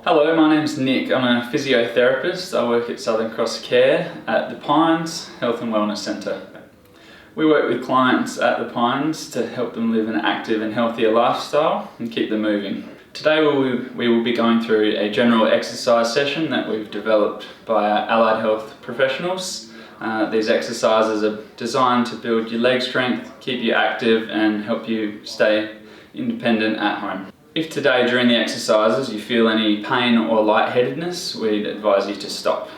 Hello, my name's Nick. I'm a physiotherapist. I work at Southern Cross Care at the Pines Health and Wellness Centre. We work with clients at the Pines to help them live an active and healthier lifestyle and keep them moving. Today we will be going through a general exercise session that we've developed by our allied health professionals. These exercises are designed to build your leg strength, keep you active and help you stay independent at home. If today during the exercises you feel any pain or lightheadedness, we'd advise you to stop.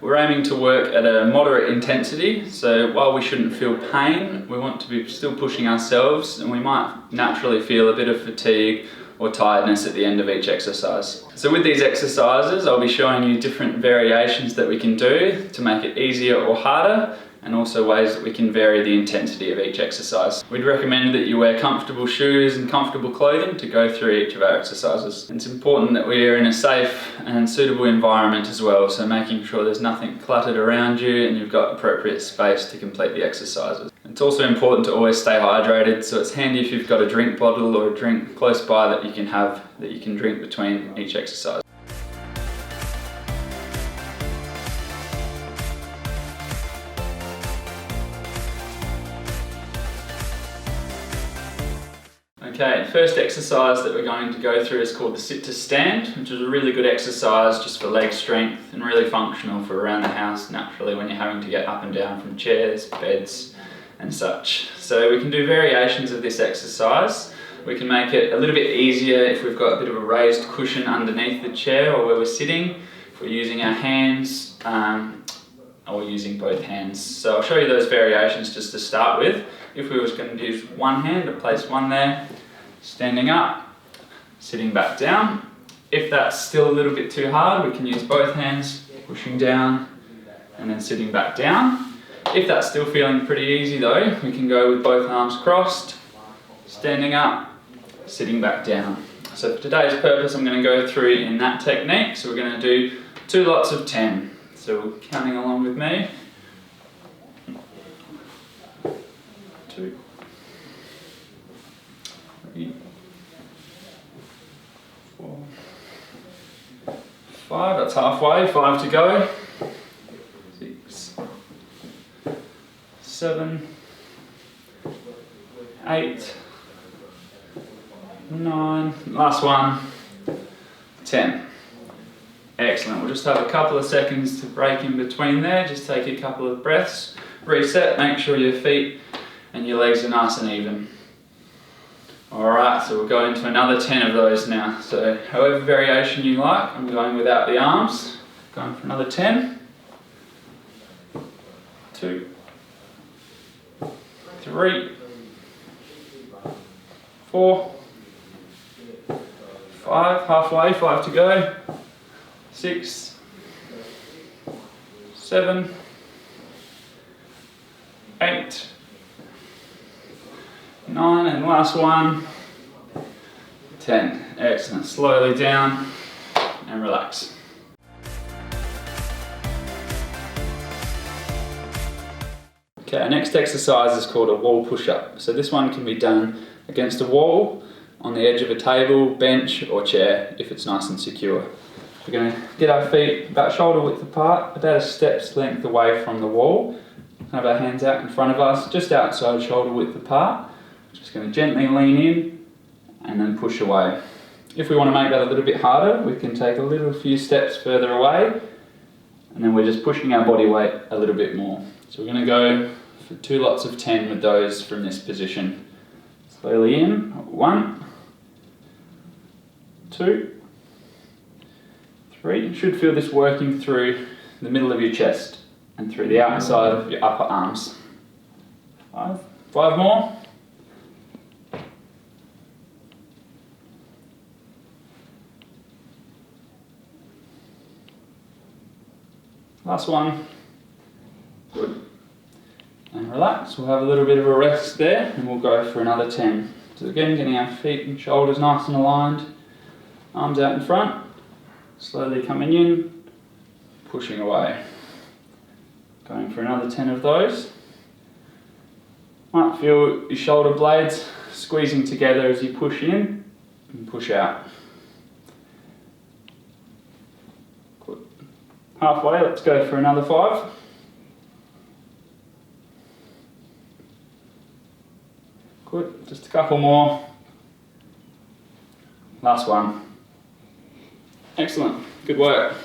We're aiming to work at a moderate intensity, so while we shouldn't feel pain, we want to be still pushing ourselves, and we might naturally feel a bit of fatigue or tiredness at the end of each exercise. So with these exercises, I'll be showing you different variations that we can do to make it easier or harder, and also ways that we can vary the intensity of each exercise. We'd recommend that you wear comfortable shoes and comfortable clothing to go through each of our exercises. It's important that we are in a safe and suitable environment as well, so making sure there's nothing cluttered around you and you've got appropriate space to complete the exercises. It's also important to always stay hydrated, so it's handy if you've got a drink bottle or a drink close by that you can drink between each exercise. Okay, the first exercise that we're going to go through is called the sit to stand, which is a really good exercise just for leg strength and really functional for around the house naturally when you're having to get up and down from chairs, beds and such. So we can do variations of this exercise. We can make it a little bit easier if we've got a bit of a raised cushion underneath the chair or where we're sitting, if we're using our hands or using both hands. So I'll show you those variations just to start with. If we was going to use one hand, I'll place one there, standing up, sitting back down. If that's still a little bit too hard, we can use both hands, pushing down and then sitting back down. If that's still feeling pretty easy though, we can go with both arms crossed, standing up, sitting back down. So for today's purpose, I'm going to go through in that technique. So we're going to do 2 lots of 10. So counting along with me. 2, 3, 4, 5, that's halfway, 5 to go. 6, 7, 8, 9, last one, 10. Excellent, we'll just have a couple of seconds to break in between there, just take a couple of breaths, reset, make sure your feet and your legs are nice and even. Alright, so we'll go into another 10 of those now. So however variation you like, I'm going without the arms. Going for another 10. 2, 3, 4, 5, halfway, 5 to go. 6, 7, 8, 9, and last one, 10. Excellent. Slowly down and relax. Okay, our next exercise is called a wall push-up. So this one can be done against a wall, on the edge of a table, bench or chair if it's nice and secure. We're going to get our feet about shoulder width apart, about a step's length away from the wall. Have our hands out in front of us, just outside shoulder width apart. Just going to gently lean in and then push away. If we want to make that a little bit harder, we can take a few steps further away and then we're just pushing our body weight a little bit more. So we're going to go for 2 lots of 10 with those from this position. Slowly in, 1, 2, 3. You should feel this working through the middle of your chest and through the outside of your upper arms. 5 more. Last one. Good. And relax, we'll have a little bit of a rest there and we'll go for another 10. So again, getting our feet and shoulders nice and aligned, arms out in front, slowly coming in, pushing away. Going for another 10 of those. Might feel your shoulder blades squeezing together as you push in and push out. halfway, let's go for another 5. Good, just a couple more. Last one. Excellent, good work.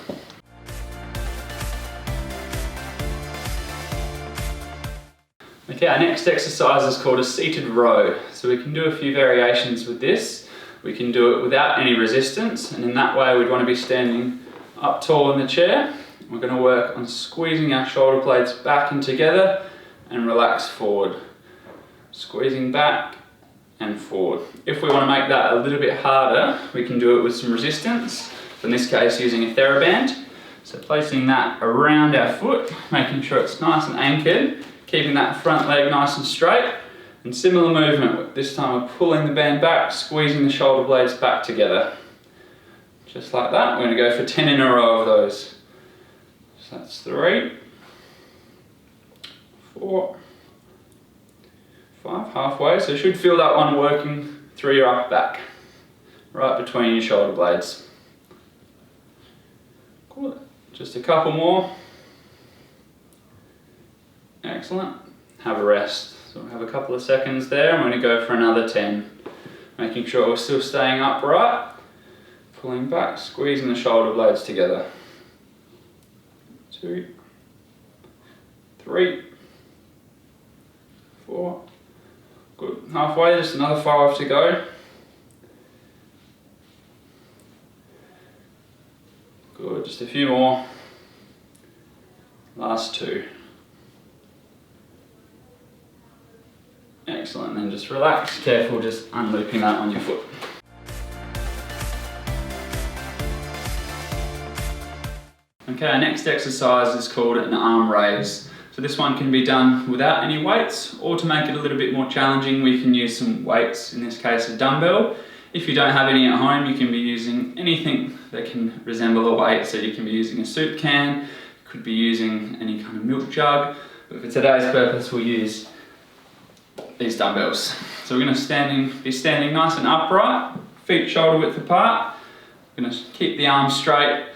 Okay, our next exercise is called a seated row. So we can do a few variations with this. We can do it without any resistance, and in that way we'd want to be standing up tall in the chair. We're going to work on squeezing our shoulder blades back and together and relax forward. Squeezing back and forward. If we want to make that a little bit harder, we can do it with some resistance. In this case, using a TheraBand. So placing that around our foot, making sure it's nice and anchored, keeping that front leg nice and straight, and similar movement. This time we're pulling the band back, squeezing the shoulder blades back together. Just like that. We're going to go for 10 in a row of those. So that's 3, 4, 5, halfway. So you should feel that one working through your upper back, right between your shoulder blades. Good. Just a couple more. Excellent. Have a rest. So we'll have a couple of seconds there. I'm going to go for another 10. Making sure we're still staying upright. Pulling back, squeezing the shoulder blades together. 2, 3, 4. Good. Halfway, just another 5 to go. Good, just a few more. Last 2. Excellent, then just relax, careful just unlooping that on your foot. Okay, our next exercise is called an arm raise. So this one can be done without any weights, or to make it a little bit more challenging, we can use some weights, in this case a dumbbell. If you don't have any at home, you can be using anything that can resemble a weight. So you can be using a soup can, you could be using any kind of milk jug, but for today's purpose we'll use these dumbbells. So we're going to be standing nice and upright, feet shoulder width apart. We're going to keep the arms straight,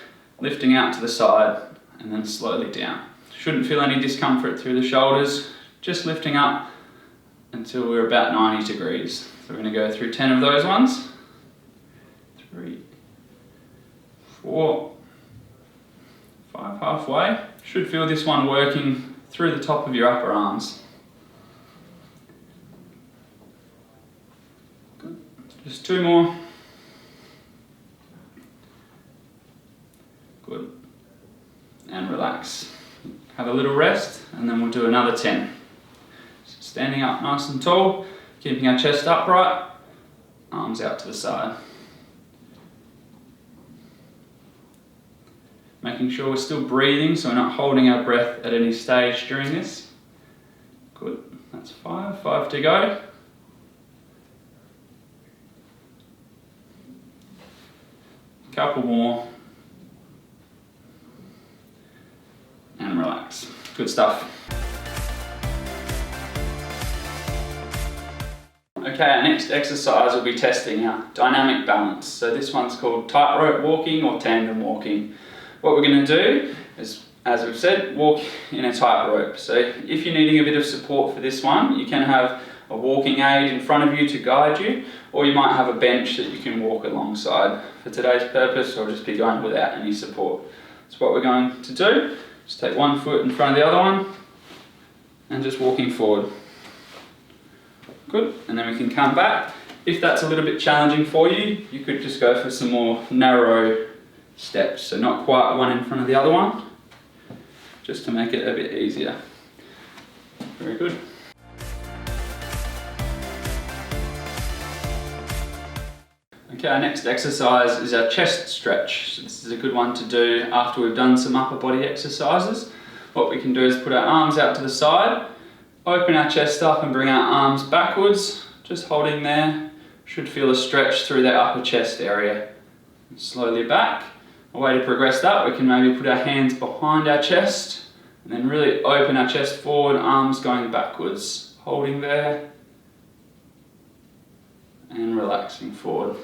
lifting out to the side and then slowly down. Shouldn't feel any discomfort through the shoulders, just lifting up until we're about 90 degrees. So we're going to go through 10 of those ones. 3, 4, 5, halfway. Should feel this one working through the top of your upper arms. Good. Just 2 more. Good. And relax. Have a little rest and then we'll do another 10. So standing up nice and tall, keeping our chest upright, arms out to the side. Making sure we're still breathing so we're not holding our breath at any stage during this. Good, that's 5 to go. Couple more. And relax. Good stuff. Okay, our next exercise will be testing our dynamic balance. So this one's called tightrope walking or tandem walking. What we're going to do is, as we've said, walk in a tightrope. So if you're needing a bit of support for this one, you can have a walking aid in front of you to guide you, or you might have a bench that you can walk alongside. For today's purpose, I'll just be going without any support. So what we're going to do, just take one foot in front of the other one and just walking forward. Good, and then we can come back. If that's a little bit challenging for you, you could just go for some more narrow steps. So not quite one in front of the other one, just to make it a bit easier. Very good. Okay, our next exercise is our chest stretch. So this is a good one to do after we've done some upper body exercises. What we can do is put our arms out to the side, open our chest up and bring our arms backwards, just holding there. Should feel a stretch through that upper chest area. Slowly back. A way to progress that, we can maybe put our hands behind our chest and then really open our chest forward, arms going backwards, holding there and relaxing forward.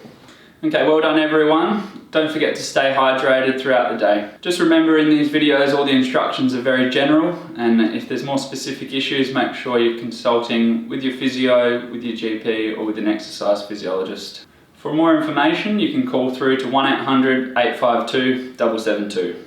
Okay, well done everyone. Don't forget to stay hydrated throughout the day. Just remember, in these videos all the instructions are very general, and if there's more specific issues, make sure you're consulting with your physio, with your GP or with an exercise physiologist. For more information you can call through to 1800 852 772.